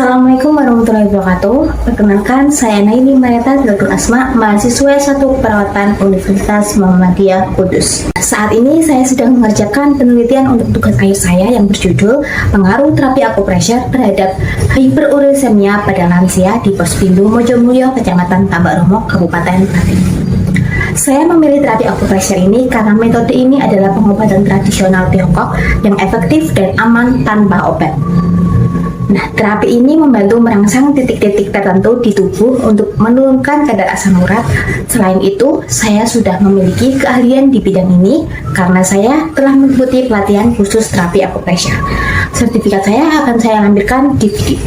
Assalamualaikum warahmatullahi wabarakatuh. Perkenalkan, saya Naili Mareta Dr. Asma, mahasiswa S1 Keperawatan Universitas Muhammadiyah Kudus. Saat ini saya sedang mengerjakan penelitian untuk tugas akhir saya yang berjudul Pengaruh Terapi Akupressure terhadap Hiperurisemia pada lansia di Pospindu Mojomulyo, Kecamatan Tambak Romo, Kabupaten Klaten. Saya memilih terapi akupressure ini karena metode ini adalah pengobatan tradisional Tiongkok yang efektif dan aman tanpa obat. Nah, terapi ini membantu merangsang titik-titik tertentu di tubuh untuk menurunkan kadar asam urat. Selain itu, saya sudah memiliki keahlian di bidang ini karena saya telah mengikuti pelatihan khusus terapi akupressure. Sertifikat saya akan saya lampirkan di video.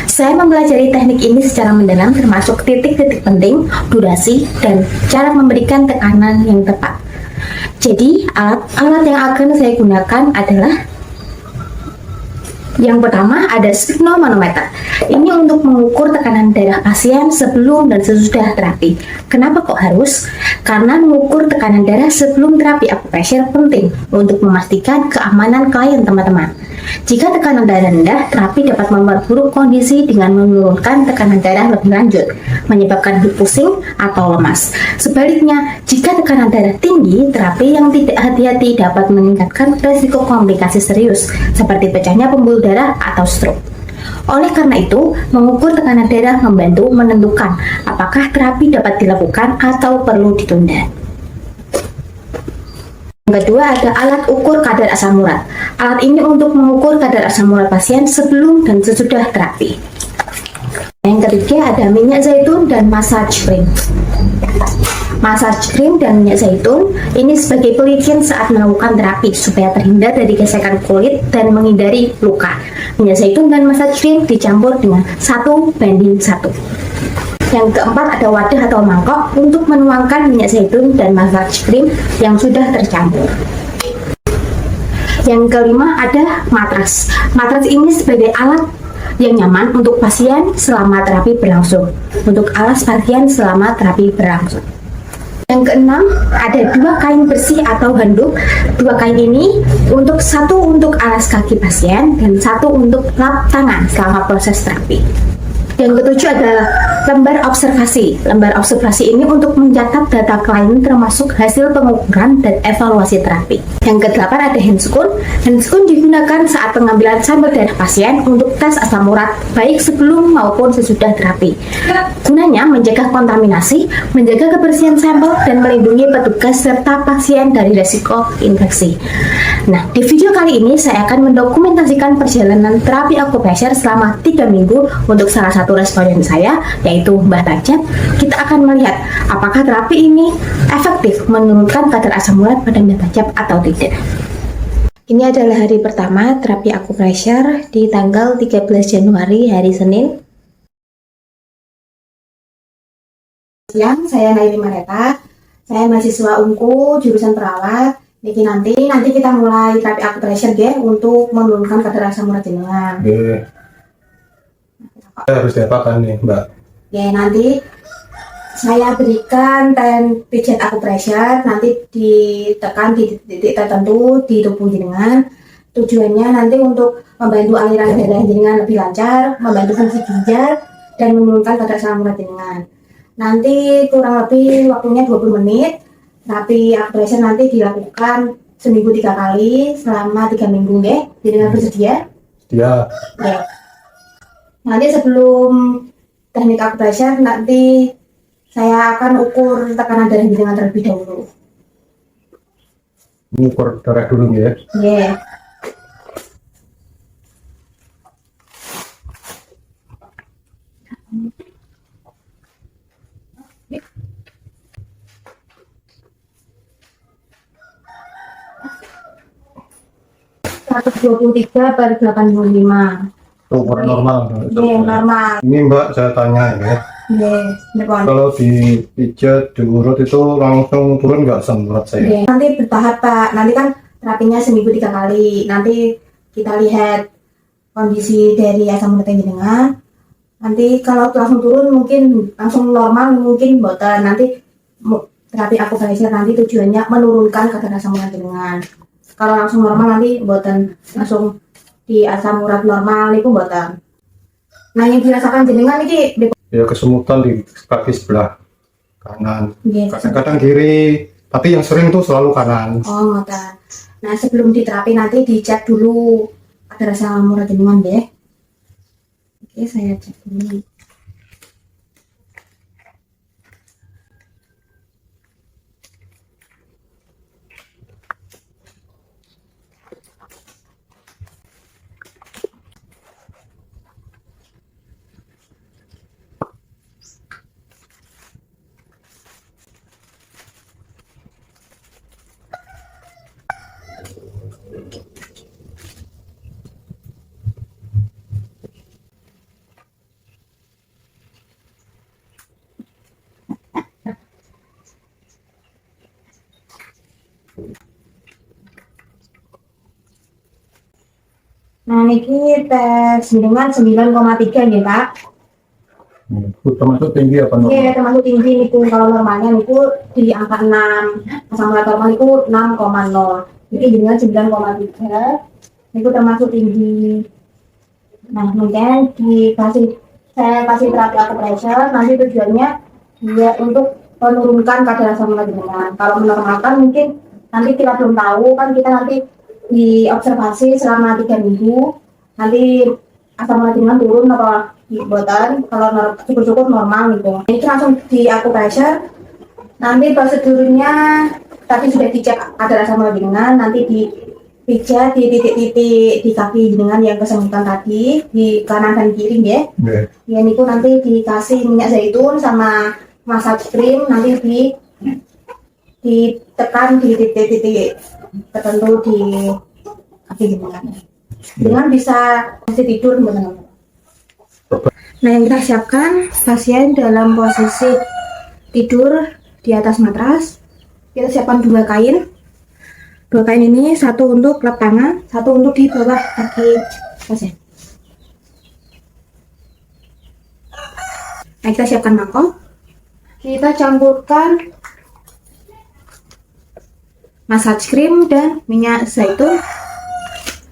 Saya mempelajari teknik ini secara mendalam termasuk titik-titik penting, durasi, dan cara memberikan tekanan yang tepat. Jadi, alat-alat yang akan saya gunakan adalah yang pertama ada sphygmomanometer. Ini untuk mengukur tekanan darah pasien sebelum dan sesudah terapi. Kenapa kok harus? Karena mengukur tekanan darah sebelum terapi akupressure penting untuk memastikan keamanan klien teman-teman. Jika tekanan darah rendah, terapi dapat memperburuk kondisi dengan menurunkan tekanan darah lebih lanjut, menyebabkan pusing atau lemas. Sebaliknya, jika tekanan darah tinggi, terapi yang tidak hati-hati dapat meningkatkan risiko komplikasi serius, seperti pecahnya pembuluh darah atau stroke. Oleh karena itu, mengukur tekanan darah membantu menentukan apakah terapi dapat dilakukan atau perlu ditunda. Yang kedua ada alat ukur kadar asam urat. Alat ini untuk mengukur kadar asam urat pasien sebelum dan sesudah terapi. Yang ketiga ada minyak zaitun dan massage cream. Massage cream dan minyak zaitun ini sebagai pelicin saat melakukan terapi supaya terhindar dari gesekan kulit dan menghindari luka. Minyak zaitun dan massage cream dicampur dengan 1:1. Yang keempat ada wadah atau mangkok untuk menuangkan minyak zaitun dan massage cream yang sudah tercampur. Yang kelima ada matras. Matras ini sebagai alat yang nyaman untuk pasien selama terapi berlangsung. Untuk alas pasien selama terapi berlangsung. Yang keenam ada 2 kain bersih atau handuk. 2 kain ini satu untuk alas kaki pasien dan satu untuk lap tangan selama proses terapi. Yang ketujuh adalah lembar observasi. Lembar observasi ini untuk mencatat data klien termasuk hasil pengukuran dan evaluasi terapi. Yang kedelapan ada handscoon. Handscoon digunakan saat pengambilan sampel darah pasien untuk tes asam urat baik sebelum maupun sesudah terapi. Gunanya menjaga kontaminasi, menjaga kebersihan sampel, dan melindungi petugas serta pasien dari risiko infeksi. Nah, di video kali ini saya akan mendokumentasikan perjalanan terapi akupressure selama 3 minggu untuk salah satu responden saya, yaitu Mbah Tajat. Kita akan melihat apakah terapi ini efektif menurunkan kadar asam urat pada Mbah Tajat atau tidak. Ini adalah hari pertama terapi akupressure di tanggal 13 Januari hari Senin. Siang, saya Naili Mareta. Saya mahasiswa UNKU jurusan perawat. Nanti kita mulai terapi akupressure ya untuk menurunkan kadar asam urat jenengan. Harus diapakan nih, Mbak? Ya, nanti saya berikan pijat akupressure, nanti ditekan di titik tertentu di tubuh jenengan. Tujuannya nanti untuk membantu aliran darah jenengan lebih lancar, membantu fungsi ginjal, dan menurunkan kadar asam urat jenengan. Nanti kurang lebih waktunya 20 menit. Terapi akupressure nanti dilakukan seminggu 3 kali selama 3 minggu ya. Jenengan bersedia? Sedia. Ya. Nanti sebelum teknik akupressure nanti saya akan ukur tekanan darah jenengan terlebih dahulu. Mengukur darah dulu ya? Yeah. (123/85). Ukuran normal. Iya, normal. Ini Mbak, saya tanya ya. Yes, Kalau dipijat, diurut itu langsung turun nggak asam urat saya? yes. Nanti bertahap Pak. Nanti kan terapinya seminggu 3 kali. Nanti kita lihat kondisi dari asam urat jenengan. Nanti kalau langsung turun mungkin langsung normal mungkin boten. Nanti terapi akupressure nanti tujuannya menurunkan kadar asam urat jenengan. Kalau langsung normal nanti boten langsung di asam urat normal itu boten. Nah, yang dirasakan jenengan ini Ya kesemutan di kaki sebelah kanan. Yes. Kadang-kadang kiri, tapi yang sering itu selalu kanan. Oh, ngoten. Nah, sebelum diterapi nanti dicek dulu ada rasa murah jenengan deh. Oke, saya cek dulu. Nah, niki tes jenengan 9,3 nih, Pak. Itu termasuk tinggi apa normal? Iya, termasuk tinggi niku. Kalau normalnya niku di angka 6, sama normal niku 6,0. Jadi jenengan 9,3. Niku termasuk tinggi. Nah, mungkin saya kasih terapi acupressure, nanti tujuannya dia untuk menurunkan kadar asam urat jenengan. Kalau menormalkan mungkin nanti kita belum tahu, kan kita nanti diobservasi selama 3 minggu, nanti asam urat jenengan turun atau botan. Kalau syukur-syukur normal gitu. Ini langsung di acupressure. Nanti prosedurnya tadi sudah dicek kadar asam urat jenengan, nanti dipijat di titik-titik di kaki jenengan yang kesemutan tadi, di kanan dan kiri ya. Yeah. Ya niku nanti dikasih minyak zaitun sama massage cream, nanti ditekan di titik-titik tertentu di kaki jenengan. Dengan bisa tidur benar. Nah, yang kita siapkan pasien dalam posisi tidur di atas matras. Kita siapkan 2 kain. 2 kain ini, satu untuk lap tangan, satu untuk di bawah kaki pasien. Nah, kita siapkan mangkok. Kita campurkan massage cream dan minyak zaitun.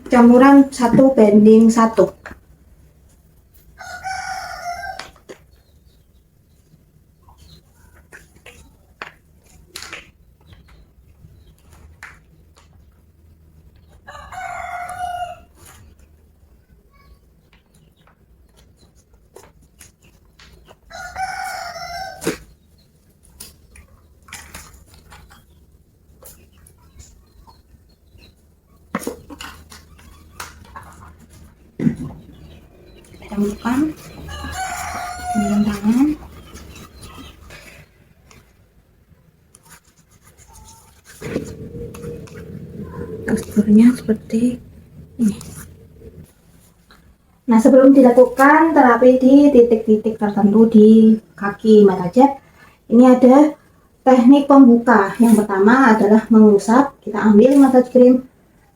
Campuran 1:1. Campurkan dengan tangan. Teksturnya seperti ini. Nah, sebelum dilakukan terapi di titik-titik tertentu di kaki mata jab, ini ada teknik pembuka. Yang pertama adalah mengusap. Kita ambil massage cream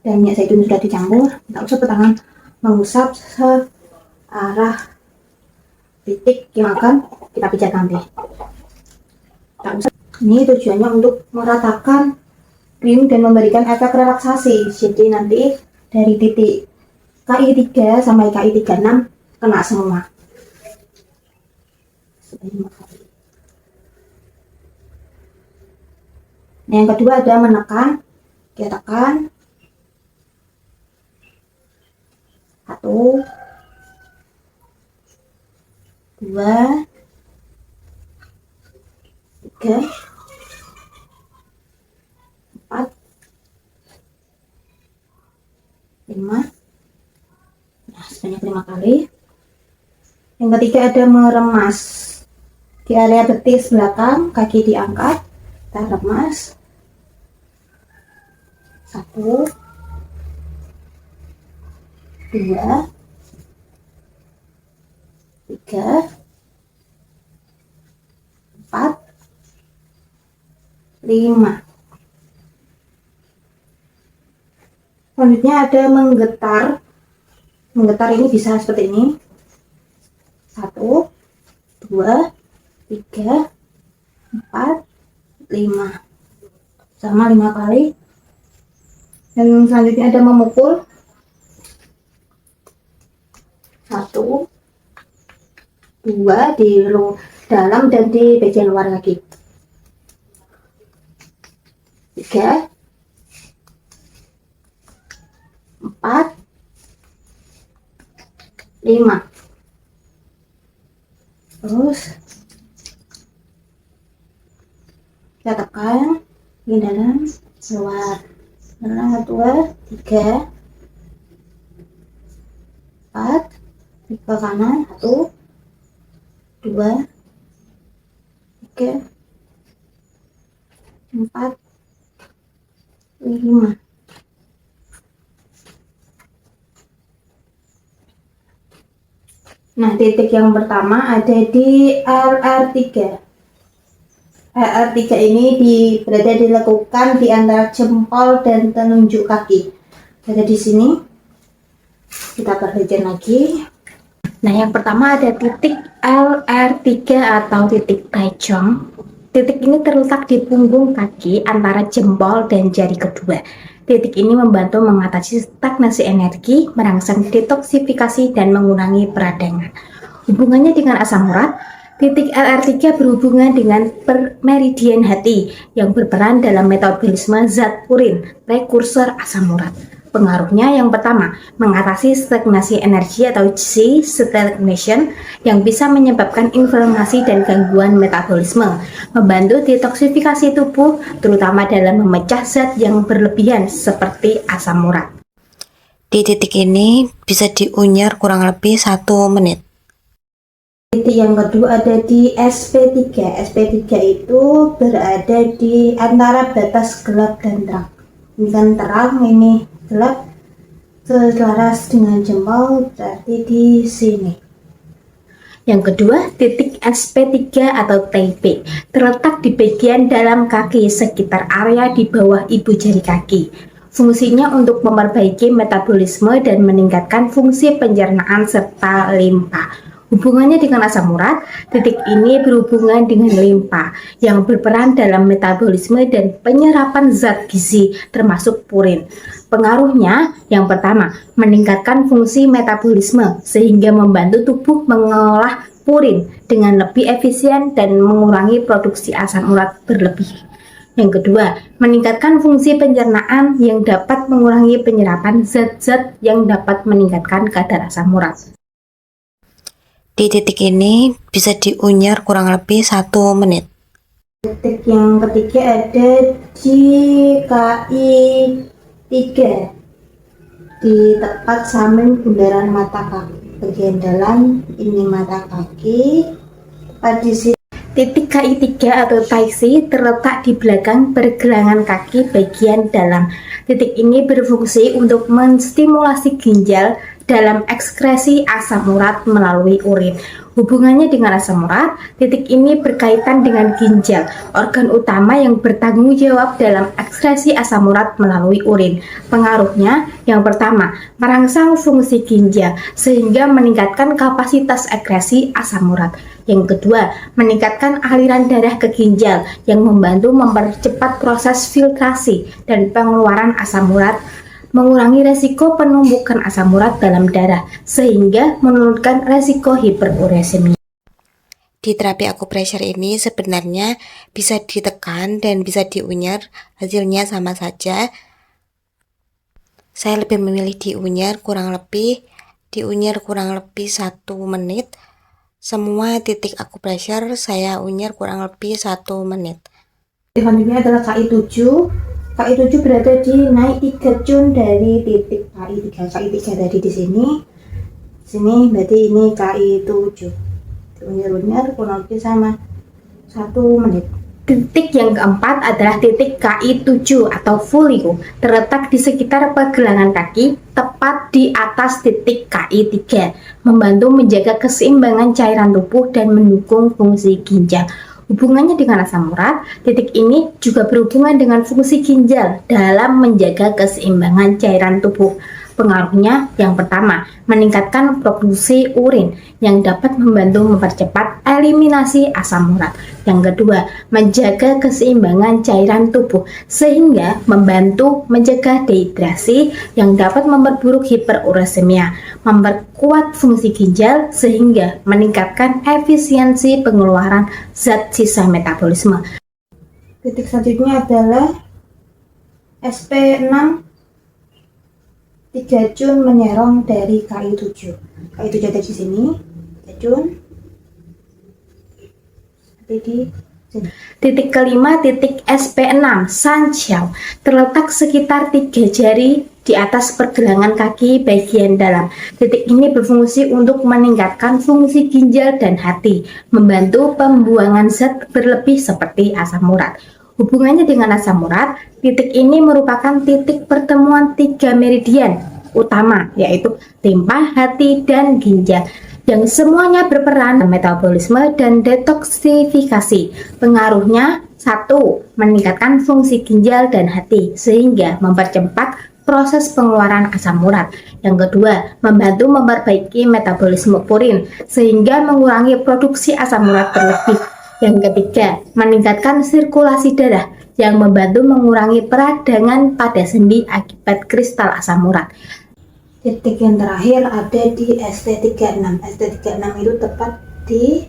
dan minyak zaitun sudah dicampur. Kita usap ke tangan, mengusap arah titik yang akan kita pijat nanti. Ini tujuannya untuk meratakan krim dan memberikan efek relaksasi. Jadi nanti dari titik KI 3 sampai KI 36 kena semua. Nah, yang kedua ada menekan. Kita tekan. 1, 2, 3, 4, 5. Nah, sebanyak 5 kali. Yang ketiga ada meremas. Di area betis belakang, kaki diangkat, kita remas. 1, 2, 3, 4, 5. Selanjutnya ada menggetar. Menggetar ini bisa seperti ini. 1, 2, 3, 4, 5. Sama 5 kali. Dan selanjutnya ada memukul. 1, 2 di dalam dan di bagian luar kaki. 3, 4, 5. Terus kita tekan di dalam, luar, dalam, 2, 3, 4, ke kanan, 1, 2, 3, 4, 5. Nah, titik yang pertama ada di LR3. LR3 ini berada dilakukan di antara jempol dan telunjuk kaki. Ada di sini. Kita perhatikan lagi. Nah, yang pertama ada titik LR3 atau titik Taichung. Titik ini terletak di punggung kaki antara jempol dan jari kedua. Titik ini membantu mengatasi stagnasi energi, merangsang detoksifikasi, dan mengurangi peradangan. Hubungannya dengan asam urat, titik LR3 berhubungan dengan meridian hati yang berperan dalam metabolisme zat purin, prekursor asam urat. Pengaruhnya yang pertama, mengatasi stagnasi energi atau Qi stagnation yang bisa menyebabkan inflamasi dan gangguan metabolisme, membantu detoksifikasi tubuh terutama dalam memecah zat yang berlebihan seperti asam urat. Di titik ini bisa diunyar kurang lebih 1 menit. Titik yang kedua ada di SP3. SP3 itu berada di antara batas gelap dan terang. Ini kan terang, ini gelap, selaras dengan jempol, berarti di sini. Yang kedua, titik SP3 atau Taipei terletak di bagian dalam kaki sekitar area di bawah ibu jari kaki. Fungsinya untuk memperbaiki metabolisme dan meningkatkan fungsi pencernaan serta limpa. Hubungannya dengan asam urat, titik ini berhubungan dengan limpa yang berperan dalam metabolisme dan penyerapan zat gizi termasuk purin. Pengaruhnya yang pertama, meningkatkan fungsi metabolisme sehingga membantu tubuh mengolah purin dengan lebih efisien dan mengurangi produksi asam urat berlebih. Yang kedua, meningkatkan fungsi pencernaan yang dapat mengurangi penyerapan zat-zat yang dapat meningkatkan kadar asam urat. Di titik ini bisa diunyar kurang lebih 1 menit. Titik yang ketiga ada di KI3 di tepat samping bundaran mata kaki. Bagian dalam ini mata kaki. Di sini titik KI3 atau Taixi terletak di belakang pergelangan kaki bagian dalam. Titik ini berfungsi untuk menstimulasi ginjal dalam ekskresi asam urat melalui urin. Hubungannya dengan asam urat, titik ini berkaitan dengan ginjal, organ utama yang bertanggung jawab dalam ekskresi asam urat melalui urin. Pengaruhnya, yang pertama, merangsang fungsi ginjal sehingga meningkatkan kapasitas ekskresi asam urat. Yang kedua, meningkatkan aliran darah ke ginjal yang membantu mempercepat proses filtrasi dan pengeluaran asam urat, mengurangi resiko penumpukan asam urat dalam darah, sehingga menurunkan resiko hiperuresemia. Di terapi akupressure ini sebenarnya bisa ditekan dan bisa diunyar, hasilnya sama saja. Saya lebih memilih diunyar kurang lebih 1 menit. Semua titik akupressure saya unyar kurang lebih 1 menit. Selanjutnya adalah KI7. KI7 berada di naik 3 cun dari titik KI3. KI3 tadi di sini. Sini berarti ini KI7. Unyar-unyar kurang lebih sama 1 menit. Titik yang keempat adalah titik KI7 atau Fulio, terletak di sekitar pergelangan kaki, tepat di atas titik KI3, membantu menjaga keseimbangan cairan tubuh dan mendukung fungsi ginjal. Hubungannya dengan asam urat, titik ini juga berhubungan dengan fungsi ginjal dalam menjaga keseimbangan cairan tubuh. Pengaruhnya yang pertama, meningkatkan produksi urin yang dapat membantu mempercepat eliminasi asam urat. Yang kedua, menjaga keseimbangan cairan tubuh sehingga membantu mencegah dehidrasi yang dapat memperburuk hiperuresemia. memperkuat fungsi ginjal sehingga meningkatkan efisiensi pengeluaran zat sisa metabolisme. Titik selanjutnya adalah SP6 3 Jun menyerong dari KI7. KI7 ada di sini, 3 Jun. Di sini. Titik kelima, titik SP6 Sanjiao, terletak sekitar 3 jari di atas pergelangan kaki bagian dalam. Titik ini berfungsi untuk meningkatkan fungsi ginjal dan hati, membantu pembuangan zat berlebih seperti asam urat. Hubungannya dengan asam urat, titik ini merupakan titik pertemuan 3 meridian utama, yaitu limpa, hati, dan ginjal, yang semuanya berperan dalam metabolisme dan detoksifikasi. Pengaruhnya: 1. Meningkatkan fungsi ginjal dan hati sehingga mempercepat proses pengeluaran asam urat. Yang kedua, membantu memperbaiki metabolisme purin sehingga mengurangi produksi asam urat berlebih. Yang ketiga, meningkatkan sirkulasi darah yang membantu mengurangi peradangan pada sendi akibat kristal asam urat. Titik yang terakhir ada di ST36. ST36 itu tepat di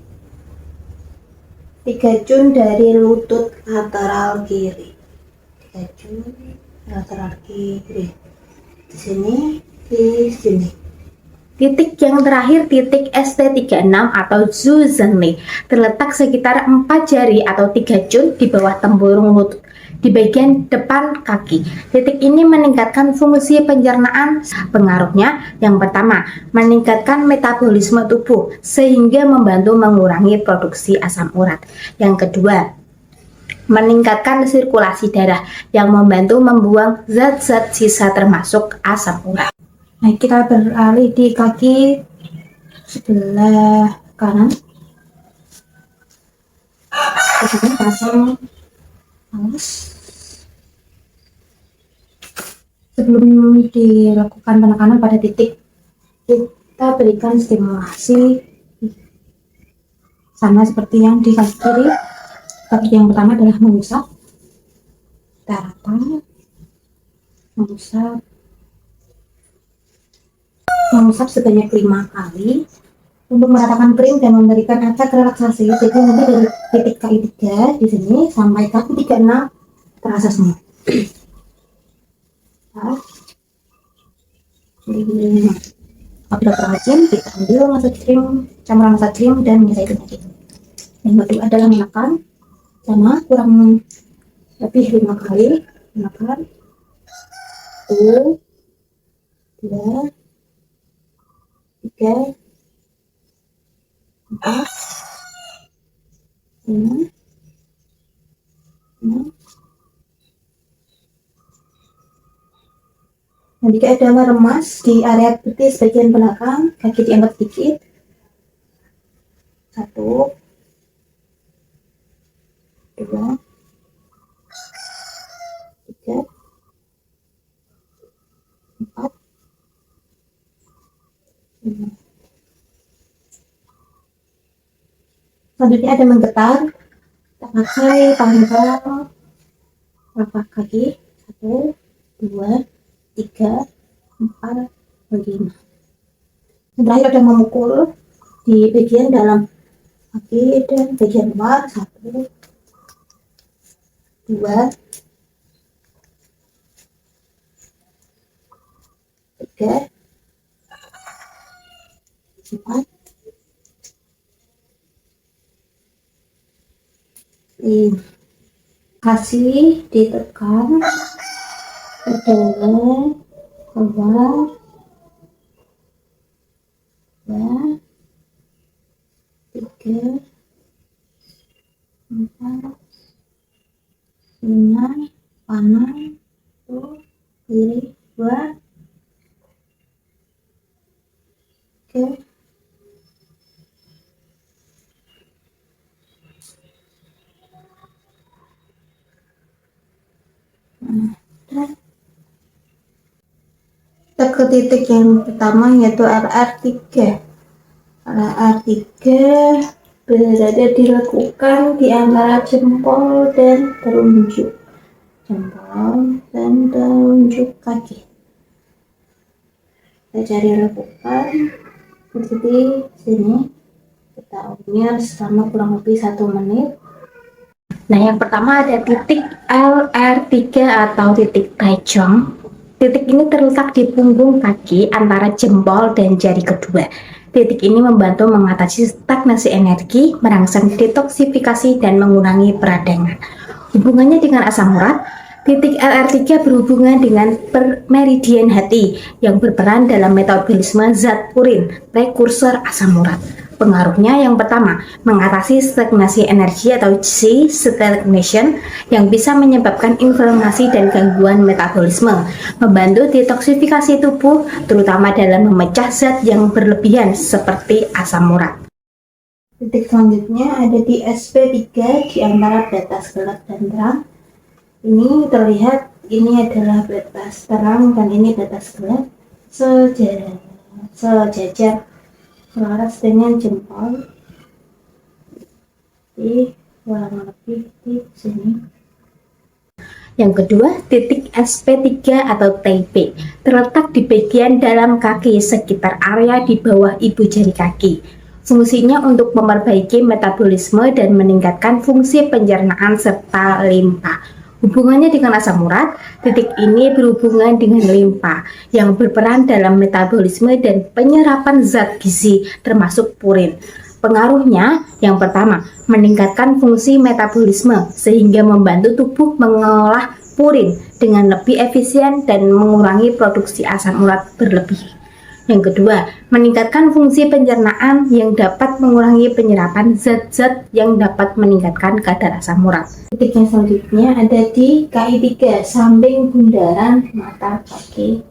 3 Jun dari lutut lateral kiri. 3 Jun lateral kiri. Di sini, di sini. Titik yang terakhir, titik ST36 atau Zhuozhenli, terletak sekitar 4 jari atau 3 Jun di bawah tempurung lutut, di bagian depan kaki. Titik ini meningkatkan fungsi pencernaan. Pengaruhnya: yang pertama, meningkatkan metabolisme tubuh sehingga membantu mengurangi produksi asam urat. Yang kedua, meningkatkan sirkulasi darah yang membantu membuang zat-zat sisa termasuk asam urat. Nah, kita beralih di kaki sebelah kanan. Di sini pasang alas. Sebelum dilakukan penekanan pada titik, kita berikan stimulasi sama seperti yang di kaki kiri. Kaki yang pertama adalah mengusap, daratan, mengusap sebanyak 5 kali untuk meratakan kering dan memberikan efek relaksasi. Jadi nanti dari titik KI3 di sini sampai kaki 36 terasa semua. Apabila rajin, kita ambil massage cream, campuran massage cream dan minyak zaitun lagi. Yang kedua adalah menekan, sama kurang lebih 5 kali. Menekan 1, 2, 3, 4, 5, 6. Dan jika ada meremas di area betis bagian belakang, kaki diangkat sedikit. 1, 2, 3, 4, 5. Selanjutnya ada menggetar, kita pakai tanggal telapak kaki. 1, 2, 3, 4, 5. Dan terakhir ada memukul di bagian dalam kaki dan bagian luar. 1, 2, 3, 4, 5. Kasih ditekan ke dalam, keluar, 2, 3, 4, 5, kanan, tuh, kiri, 2, 3, 4. Kita ke titik yang pertama, yaitu RR3. RR3 berada dilakukan di antara jempol dan telunjuk. Jempol dan telunjuk kaki. Kita cari lekukan seperti sini. Kita unyar selama kurang lebih 1 menit. Nah, yang pertama ada titik LR3 atau titik Taichung. Titik ini terletak di punggung kaki antara jempol dan jari kedua. Titik ini membantu mengatasi stagnasi energi, merangsang detoksifikasi, dan mengurangi peradangan. Hubungannya dengan asam urat, titik LR3 berhubungan dengan meridian hati yang berperan dalam metabolisme zat purin, prekursor asam urat. Pengaruhnya yang pertama, mengatasi stagnasi energi atau Qi stagnation yang bisa menyebabkan inflamasi dan gangguan metabolisme, membantu detoksifikasi tubuh terutama dalam memecah zat yang berlebihan seperti asam urat. Titik selanjutnya ada di SP3 di antara batas gelap dan terang. Ini terlihat ini adalah batas terang dan ini batas gelap, sejajar selaras dengan jempol di kurang lebih di sini. Yang kedua, titik SP3 atau Taipei terletak di bagian dalam kaki sekitar area di bawah ibu jari kaki. Fungsinya untuk memperbaiki metabolisme dan meningkatkan fungsi pencernaan serta limpa. Hubungannya dengan asam urat, titik ini berhubungan dengan limpa yang berperan dalam metabolisme dan penyerapan zat gizi termasuk purin. Pengaruhnya yang pertama, meningkatkan fungsi metabolisme sehingga membantu tubuh mengolah purin dengan lebih efisien dan mengurangi produksi asam urat berlebih. Yang kedua, meningkatkan fungsi pencernaan yang dapat mengurangi penyerapan zat-zat yang dapat meningkatkan kadar asam urat. Titik yang selanjutnya ada di KI3, samping bundaran mata kaki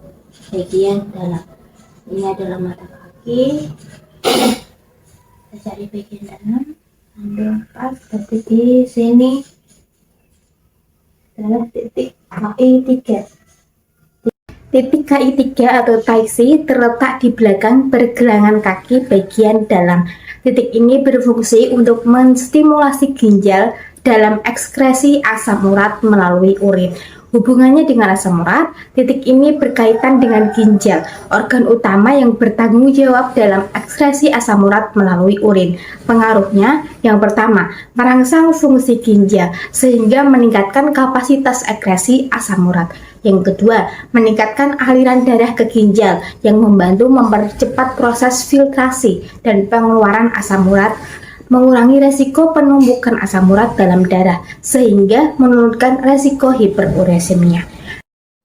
bagian dalam. Ini adalah mata kaki. Kita cari bagian dalam, ambil pas seperti di sini. Adalah titik KI3. Titik KI3 atau Taixi terletak di belakang pergelangan kaki bagian dalam. Titik ini berfungsi untuk menstimulasi ginjal dalam ekskresi asam urat melalui urin. Hubungannya dengan asam urat, titik ini berkaitan dengan ginjal, organ utama yang bertanggung jawab dalam ekskresi asam urat melalui urin. Pengaruhnya, yang pertama, merangsang fungsi ginjal sehingga meningkatkan kapasitas ekskresi asam urat. Yang kedua, meningkatkan aliran darah ke ginjal yang membantu mempercepat proses filtrasi dan pengeluaran asam urat, mengurangi resiko penumpukan asam urat dalam darah, sehingga menurunkan resiko hiperuresemia.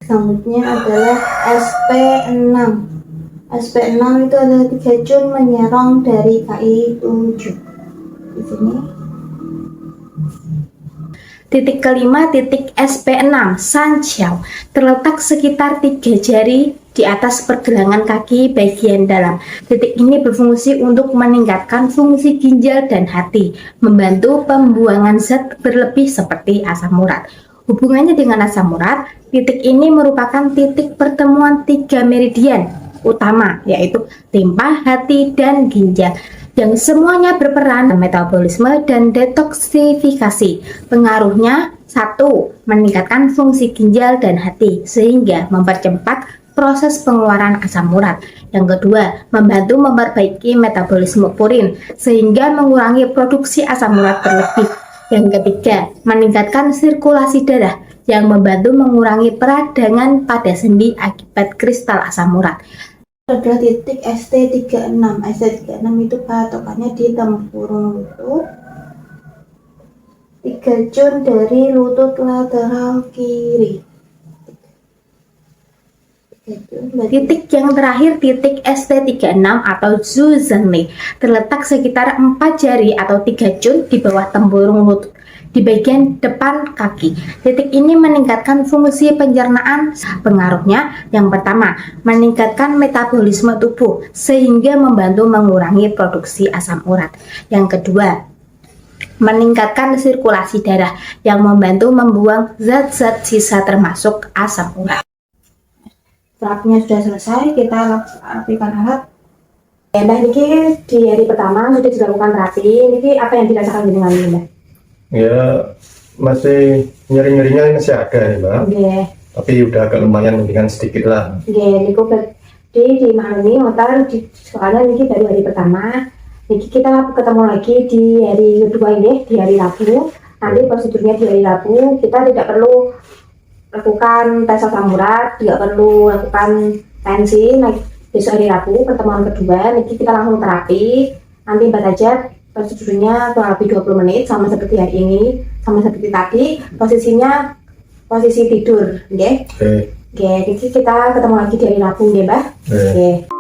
Selanjutnya adalah SP6. SP6 itu adalah 3 Jun menyerang dari KI7. Di sini. Titik kelima, titik SP6, Sanqiao, terletak sekitar 3 jari di atas pergelangan kaki bagian dalam. Titik ini berfungsi untuk meningkatkan fungsi ginjal dan hati, membantu pembuangan zat berlebih seperti asam urat. Hubungannya dengan asam urat, titik ini merupakan titik pertemuan 3 meridian utama, yaitu limpa, hati, dan ginjal, yang semuanya berperan dalam metabolisme dan detoksifikasi. Pengaruhnya, 1. Meningkatkan fungsi ginjal dan hati sehingga mempercepat proses pengeluaran asam urat. Yang kedua, membantu memperbaiki metabolisme purin sehingga mengurangi produksi asam urat berlebih. Yang ketiga, meningkatkan sirkulasi darah yang membantu mengurangi peradangan pada sendi akibat kristal asam urat. Adalah titik ST36. ST36 itu patokannya di tempurung lutut, 3 Jun dari lutut lateral kiri. Titik yang terakhir, titik ST36 atau Zhuozhenli, terletak sekitar 4 jari atau 3 Jun di bawah tempurung lutut di bagian depan kaki. Titik ini meningkatkan fungsi pencernaan. Pengaruhnya, yang pertama, meningkatkan metabolisme tubuh sehingga membantu mengurangi produksi asam urat. Yang kedua, meningkatkan sirkulasi darah yang membantu membuang zat-zat sisa termasuk asam urat. Terapinya sudah selesai, kita rapikan alat. Mbak, ini di hari pertama sudah dilakukan terapi. Ini apa yang dirasakan dengan Mbak? Ya, masih nyeri-nyerinya masih ada ya, Mbak. Oke. Tapi udah agak lumayan mendingan sedikit lah. Oke, ini di dimaklumi motor di soalnya ini baru hari pertama. Niki kita ketemu lagi di hari kedua ini, di hari Rabu. Nanti prosedurnya di hari Rabu kita tidak perlu lakukan tes asam urat, tidak perlu lakukan tensi. Nah, besok hari Rabu pertemuan kedua, niki kita langsung terapi. Nanti mbak aja prosedurnya kurang lebih 20 menit sama seperti hari ini, sama seperti tadi. Posisinya posisi tidur, oke? Oke. Oke, niki kita ketemu lagi di hari Rabu, ya mbak. Oke. Oke.